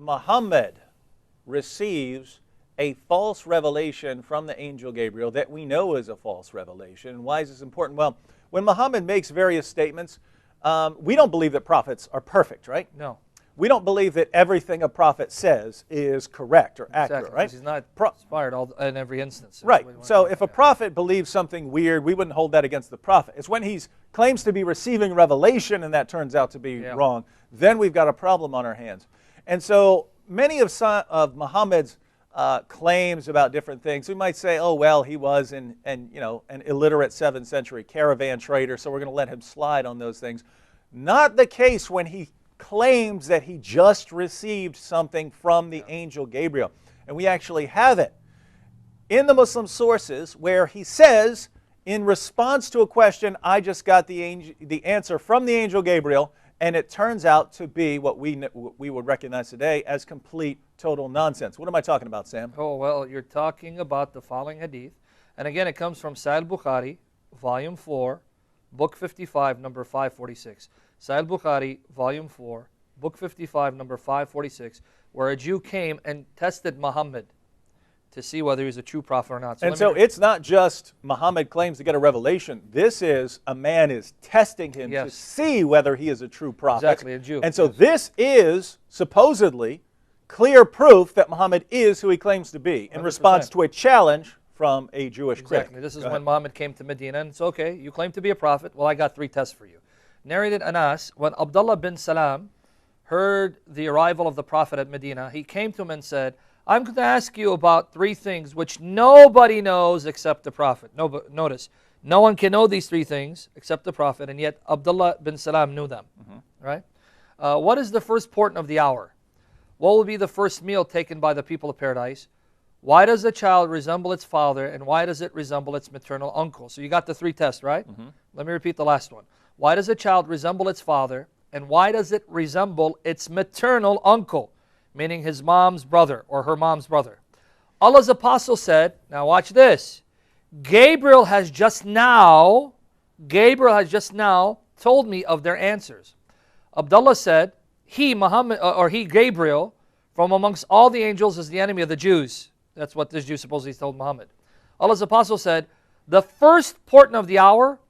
Muhammad receives a false revelation from the angel Gabriel that we know is a false revelation. And why is this important? Well, when Muhammad makes various statements, we don't believe that prophets are perfect, right? No. We don't believe that everything a prophet says is correct or accurate, right? He's not inspired in every instance. Right. So if a prophet believes something weird, we wouldn't hold that against the prophet. It's when he claims to be receiving revelation and that turns out to be wrong, then we've got a problem on our hands. And so many of Muhammad's claims about different things, we might say, oh, well, he was an illiterate 7th century caravan trader, so we're going to let him slide on those things. Not the case when he claims that he just received something from the angel Gabriel. And we actually have it in the Muslim sources where he says, in response to a question, I just got the answer from the angel Gabriel, and it turns out to be what we would recognize today as complete, total nonsense. What am I talking about, Sam? Oh, well, you're talking about the following hadith. And again, it comes from Sahih Bukhari, Volume 4, Book 55, number 546. Sahih Bukhari, Volume 4, Book 55, number 546, where a Jew came and tested Muhammad to see whether he's a true prophet or not. So it's not just Muhammad claims to get a revelation. This is a man is testing him to see whether he is a true prophet. Exactly, a Jew. And so this is supposedly clear proof that Muhammad is who he claims to be in 100%. Response to a challenge from a Jewish critic. Exactly. This is when Muhammad came to Medina, and it's okay, you claim to be a prophet. Well, I got 3 tests for you. Narrated Anas, when Abdullah bin Salam heard the arrival of the Prophet at Medina, he came to him and said, I'm going to ask you about 3 things which nobody knows except the Prophet. Notice, no one can know these 3 things except the Prophet, and yet Abdullah bin Salam knew them. Right? What is the first portion of the hour? What will be the first meal taken by the people of paradise? Why does a child resemble its father, and why does it resemble its maternal uncle? So you got the 3 tests, right? Let me repeat the last one. Why does a child resemble its father, and why does it resemble its maternal uncle, meaning his mom's brother or her mom's brother? Allah's apostle said, now watch this, Gabriel has just now told me of their answers. Abdullah said, he, Gabriel, from amongst all the angels is the enemy of the Jews. That's what this Jew supposedly told Muhammad. Allah's apostle said, the first portion of the hour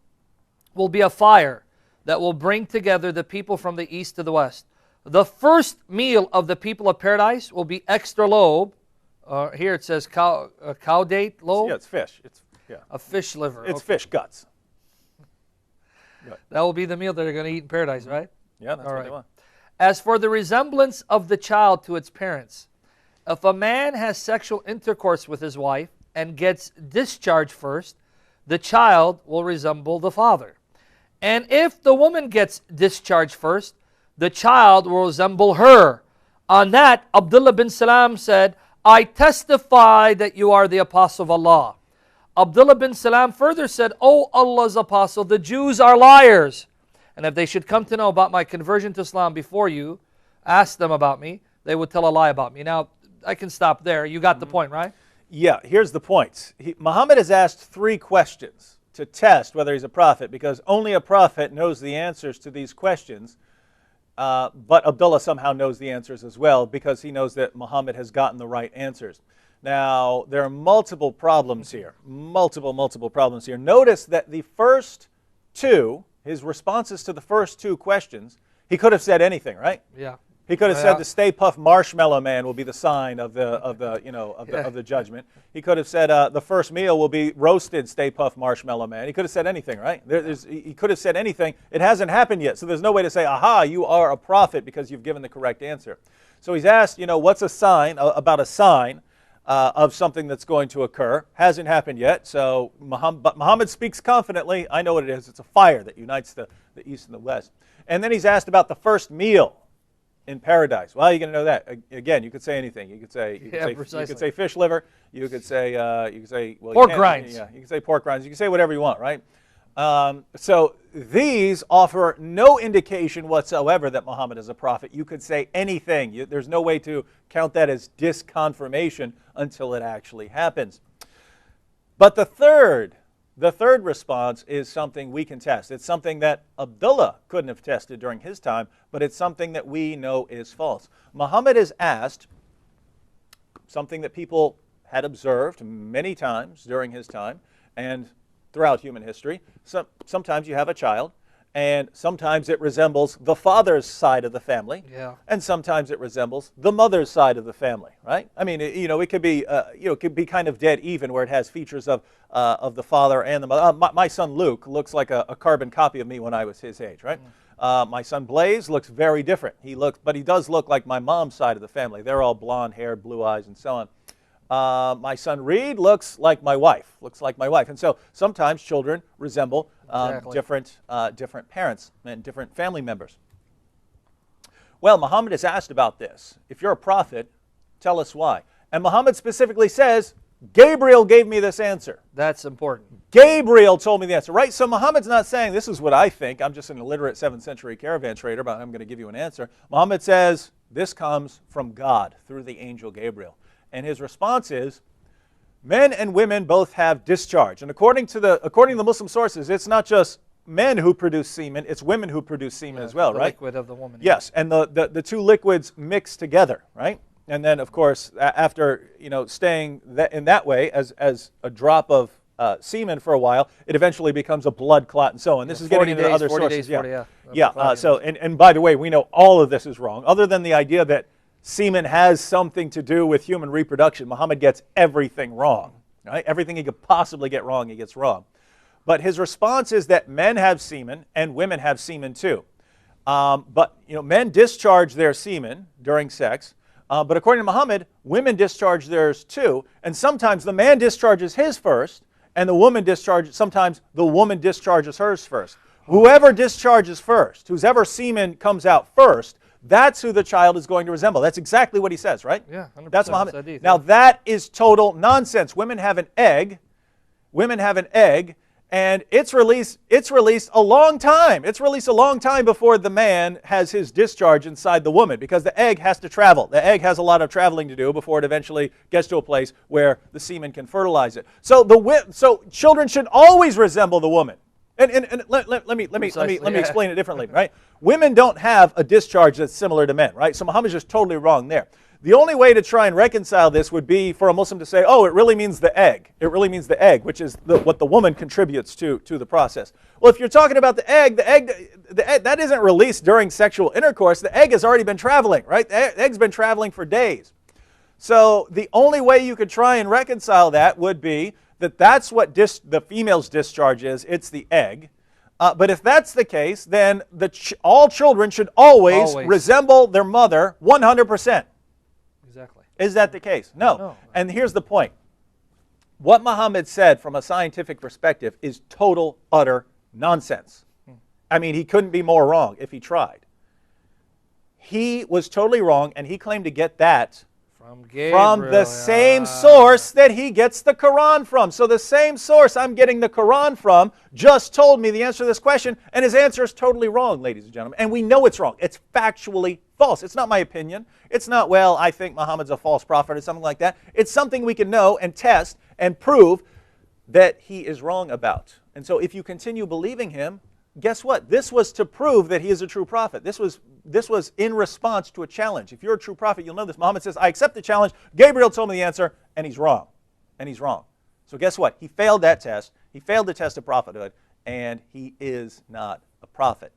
will be a fire that will bring together the people from the east to the west. The first meal of the people of paradise will be extra lobe. Here it says cow date lobe. Yeah, it's fish. A fish liver. It's fish guts. That will be the meal that they're going to eat in paradise, right? Yeah, that's what they want. As for the resemblance of the child to its parents, if a man has sexual intercourse with his wife and gets discharged first, the child will resemble the father. And if the woman gets discharged first, the child will resemble her. On that, Abdullah bin Salam said, I testify that you are the apostle of Allah. Abdullah bin Salam further said, O Allah's apostle, the Jews are liars. And if they should come to know about my conversion to Islam before you, ask them about me, they would tell a lie about me. Now, I can stop there. You got the point, right? Yeah, here's the point. Muhammad has asked 3 questions to test whether he's a prophet, because only a prophet knows the answers to these questions. But Abdullah somehow knows the answers as well, because he knows that Muhammad has gotten the right answers. Now, there are multiple problems here. Multiple problems here. Notice that the first 2, his responses to the first 2 questions, he could have said anything, right? Yeah. He could have said the Stay Puft Marshmallow Man will be the sign of the judgment. He could have said the first meal will be roasted Stay Puft Marshmallow Man. He could have said anything, right? He could have said anything. It hasn't happened yet, so there's no way to say, aha, you are a prophet because you've given the correct answer. So he's asked, what's a sign, about a sign of something that's going to occur. Hasn't happened yet, so Muhammad speaks confidently. I know what it is. It's a fire that unites the east and the west. And then he's asked about the first meal in paradise. Well, how are you going to know that? Again, you could say anything. You could say fish liver. You could say pork rinds. Yeah, you could say pork rinds. You can say whatever you want, right? So these offer no indication whatsoever that Muhammad is a prophet. You could say anything. There's no way to count that as disconfirmation until it actually happens. But the third The third response is something we can test. It's something that Abdullah couldn't have tested during his time, but it's something that we know is false. Muhammad is asked something that people had observed many times during his time and throughout human history. Sometimes you have a child, and sometimes it resembles the father's side of the family, and sometimes it resembles the mother's side of the family, right? I mean, it could be, it could be kind of dead even, where it has features of the father and the mother. My son Luke looks like a carbon copy of me when I was his age, right? My son Blaze looks very different. But he does look like my mom's side of the family. They're all blonde-haired, blue eyes, and so on. My son Reed looks like my wife. And so sometimes children resemble different parents and different family members. Well, Muhammad is asked about this. If you're a prophet, tell us why. And Muhammad specifically says, Gabriel gave me this answer. That's important. Gabriel told me the answer, right? So Muhammad's not saying, this is what I think. I'm just an illiterate 7th century caravan trader, but I'm going to give you an answer. Muhammad says, this comes from God through the angel Gabriel. And his response is, men and women both have discharge. And according to the Muslim sources, it's not just men who produce semen, it's women who produce semen as well, the right? Liquid of the woman. Yes, and the two liquids mix together, right? And then, of course, after staying in that way as a drop of semen for a while, it eventually becomes a blood clot and so on. This is getting into other 40 sources. Days, 40, So, and by the way, we know all of this is wrong, other than the idea that semen has something to do with human reproduction. Muhammad gets everything wrong, right? Everything he could possibly get wrong, he gets wrong. But his response is that men have semen and women have semen too. But men discharge their semen during sex. But according to Muhammad, women discharge theirs too. And sometimes the man discharges his first, and sometimes the woman discharges hers first. Whoever discharges first, whoever semen comes out first, that's who the child is going to resemble. That's exactly what he says, right? Yeah, 100%. That's Muhammad. Now that is total nonsense. Women have an egg. And it's released a long time. It's released a long time before the man has his discharge inside the woman, because the egg has to travel. The egg has a lot of traveling to do before it eventually gets to a place where the semen can fertilize it. So children should always resemble the woman. And let me explain it differently, right? Women don't have a discharge that's similar to men, right? So Muhammad's just totally wrong there. The only way to try and reconcile this would be for a Muslim to say, oh, it really means the egg. It really means the egg, which is what the woman contributes to the process. Well, if you're talking about the egg that isn't released during sexual intercourse. The egg has already been traveling, right? The egg's been traveling for days. So the only way you could try and reconcile that would be that's what the female's discharge is. It's the egg. But if that's the case, then all children should always resemble their mother 100%. Exactly. Is that the case? No. And here's the point. What Muhammad said from a scientific perspective is total, utter nonsense. I mean, he couldn't be more wrong if he tried. He was totally wrong, and he claimed to get that from the same source that he gets the Quran from. So the same source I'm getting the Quran from just told me the answer to this question, and his answer is totally wrong, ladies and gentlemen. And we know it's wrong. It's factually false. It's not my opinion. It's not, well, I think Muhammad's a false prophet or something like that. It's something we can know and test and prove that he is wrong about. And so if you continue believing him, guess what? This was to prove that he is a true prophet. This was in response to a challenge. If you're a true prophet, you'll know this. Muhammad says, I accept the challenge. Gabriel told me the answer, and he's wrong. And he's wrong. So guess what? He failed that test. He failed the test of prophethood, and he is not a prophet.